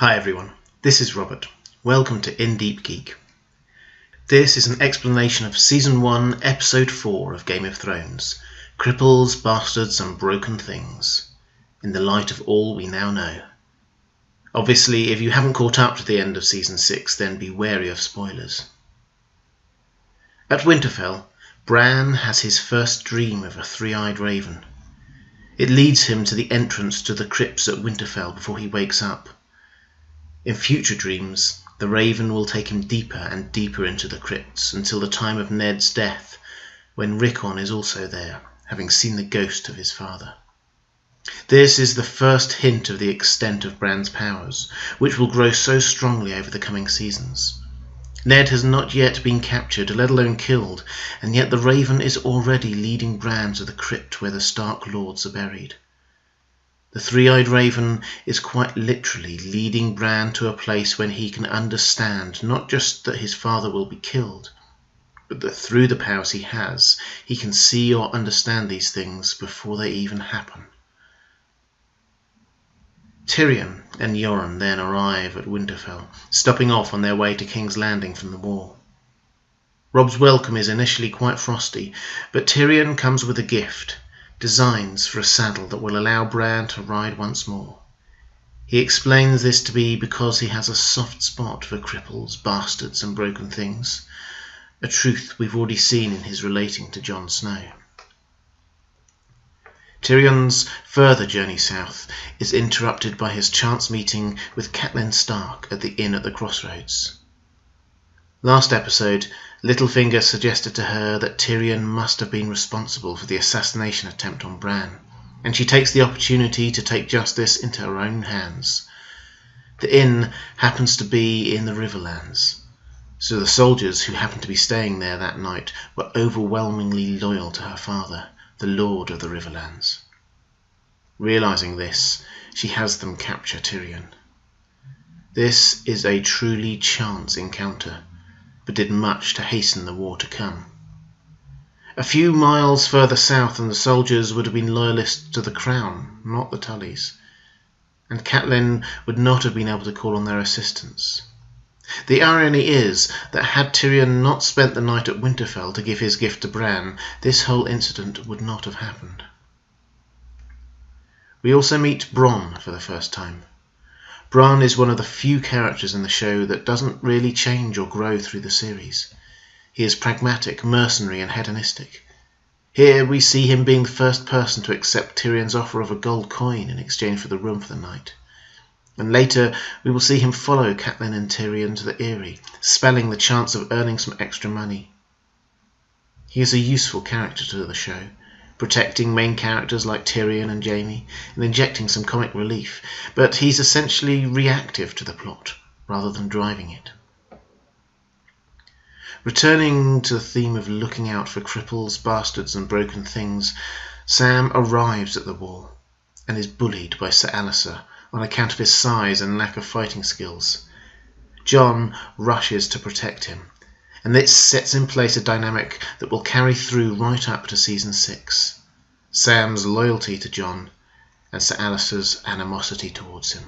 Hi everyone, this is Robert. Welcome to In Deep Geek. This is an explanation of Season 1, Episode 4 of Game of Thrones, Cripples, Bastards and Broken Things, in the light of all we now know. Obviously, if you haven't caught up to the end of Season 6, then be wary of spoilers. At Winterfell, Bran has his first dream of a three-eyed raven. It leads him to the entrance to the crypts at Winterfell before he wakes up. In future dreams, the raven will take him deeper and deeper into the crypts until the time of Ned's death, when Rickon is also there, having seen the ghost of his father. This is the first hint of the extent of Bran's powers, which will grow so strongly over the coming seasons. Ned has not yet been captured, let alone killed, and yet the raven is already leading Bran to the crypt where the Stark lords are buried. The three-eyed raven is quite literally leading Bran to a place when he can understand not just that his father will be killed, but that through the powers he has, he can see or understand these things before they even happen. Tyrion and Jorah then arrive at Winterfell, stopping off on their way to King's Landing from the wall. Robb's welcome is initially quite frosty, but Tyrion comes with a gift. Designs for a saddle that will allow Bran to ride once more. He explains this to be because he has a soft spot for cripples, bastards and broken things, a truth we've already seen in his relating to Jon Snow. Tyrion's further journey south is interrupted by his chance meeting with Catelyn Stark at the inn at the crossroads. Last episode, Littlefinger suggested to her that Tyrion must have been responsible for the assassination attempt on Bran, and she takes the opportunity to take justice into her own hands. The inn happens to be in the Riverlands, so the soldiers who happened to be staying there that night were overwhelmingly loyal to her father, the Lord of the Riverlands. Realizing this, she has them capture Tyrion. This is a truly chance encounter, but did much to hasten the war to come. A few miles further south and the soldiers would have been loyalists to the crown, not the Tullys, and Catelyn would not have been able to call on their assistance. The irony is that had Tyrion not spent the night at Winterfell to give his gift to Bran, this whole incident would not have happened. We also meet Bronn for the first time. Bronn is one of the few characters in the show that doesn't really change or grow through the series. He is pragmatic, mercenary and hedonistic. Here we see him being the first person to accept Tyrion's offer of a gold coin in exchange for the room for the night. And later we will see him follow Catelyn and Tyrion to the Eyrie, spelling the chance of earning some extra money. He is a useful character to the show, protecting main characters like Tyrion and Jaime, and injecting some comic relief, but he's essentially reactive to the plot, rather than driving it. Returning to the theme of looking out for cripples, bastards and broken things, Sam arrives at the wall, and is bullied by Sir Alliser on account of his size and lack of fighting skills. Jon rushes to protect him, and this sets in place a dynamic that will carry through right up to Season 6. Sam's loyalty to Jon and Sir Alliser's animosity towards him.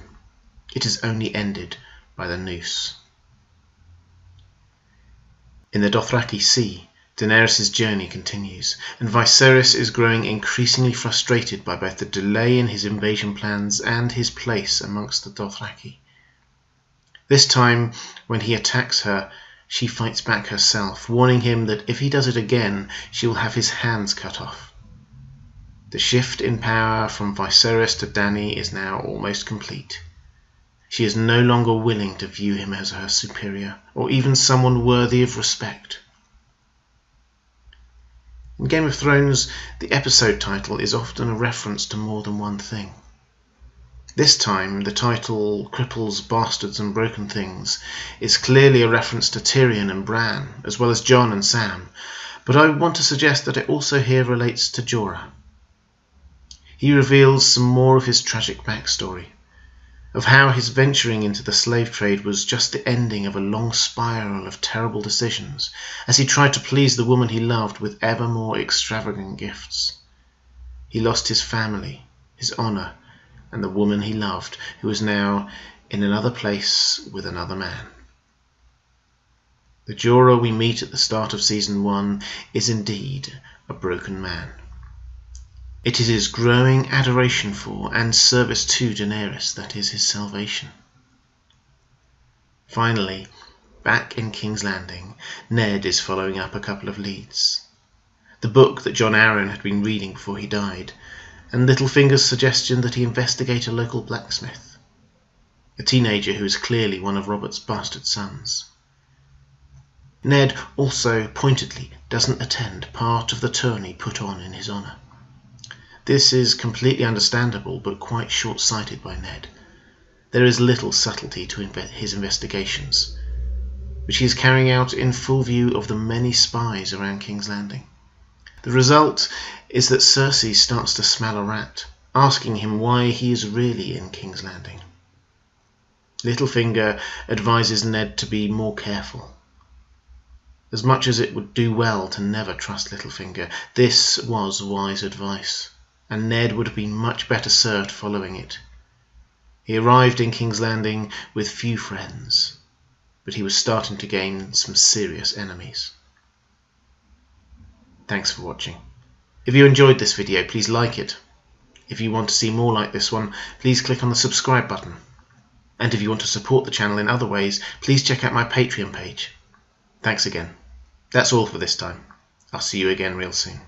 It is only ended by the noose. In the Dothraki Sea, Daenerys' journey continues, and Viserys is growing increasingly frustrated by both the delay in his invasion plans and his place amongst the Dothraki. This time, when he attacks her, she fights back herself, warning him that if he does it again, she will have his hands cut off. The shift in power from Viserys to Dany is now almost complete. She is no longer willing to view him as her superior, or even someone worthy of respect. In Game of Thrones, the episode title is often a reference to more than one thing. This time, the title Cripples, Bastards and Broken Things is clearly a reference to Tyrion and Bran, as well as Jon and Sam, but I want to suggest that it also here relates to Jorah. He reveals some more of his tragic backstory, of how his venturing into the slave trade was just the ending of a long spiral of terrible decisions, as he tried to please the woman he loved with ever more extravagant gifts. He lost his family, his honour, and the woman he loved, who was now in another place with another man. The Jorah we meet at the start of Season 1 is indeed a broken man. It is his growing adoration for and service to Daenerys that is his salvation. Finally, back in King's Landing, Ned is following up a couple of leads. The book that Jon Arryn had been reading before he died, and Littlefinger's suggestion that he investigate a local blacksmith, a teenager who is clearly one of Robert's bastard sons. Ned also pointedly doesn't attend part of the tourney put on in his honour. This is completely understandable but quite short-sighted by Ned. There is little subtlety to his investigations, which he is carrying out in full view of the many spies around King's Landing. The result is that Cersei starts to smell a rat, asking him why he is really in King's Landing. Littlefinger advises Ned to be more careful. As much as it would do well to never trust Littlefinger, this was wise advice, and Ned would have been much better served following it. He arrived in King's Landing with few friends, but he was starting to gain some serious enemies. Thanks for watching. If you enjoyed this video, please like it. If you want to see more like this one, please click on the subscribe button. And if you want to support the channel in other ways, please check out my Patreon page. Thanks again. That's all for this time. I'll see you again real soon.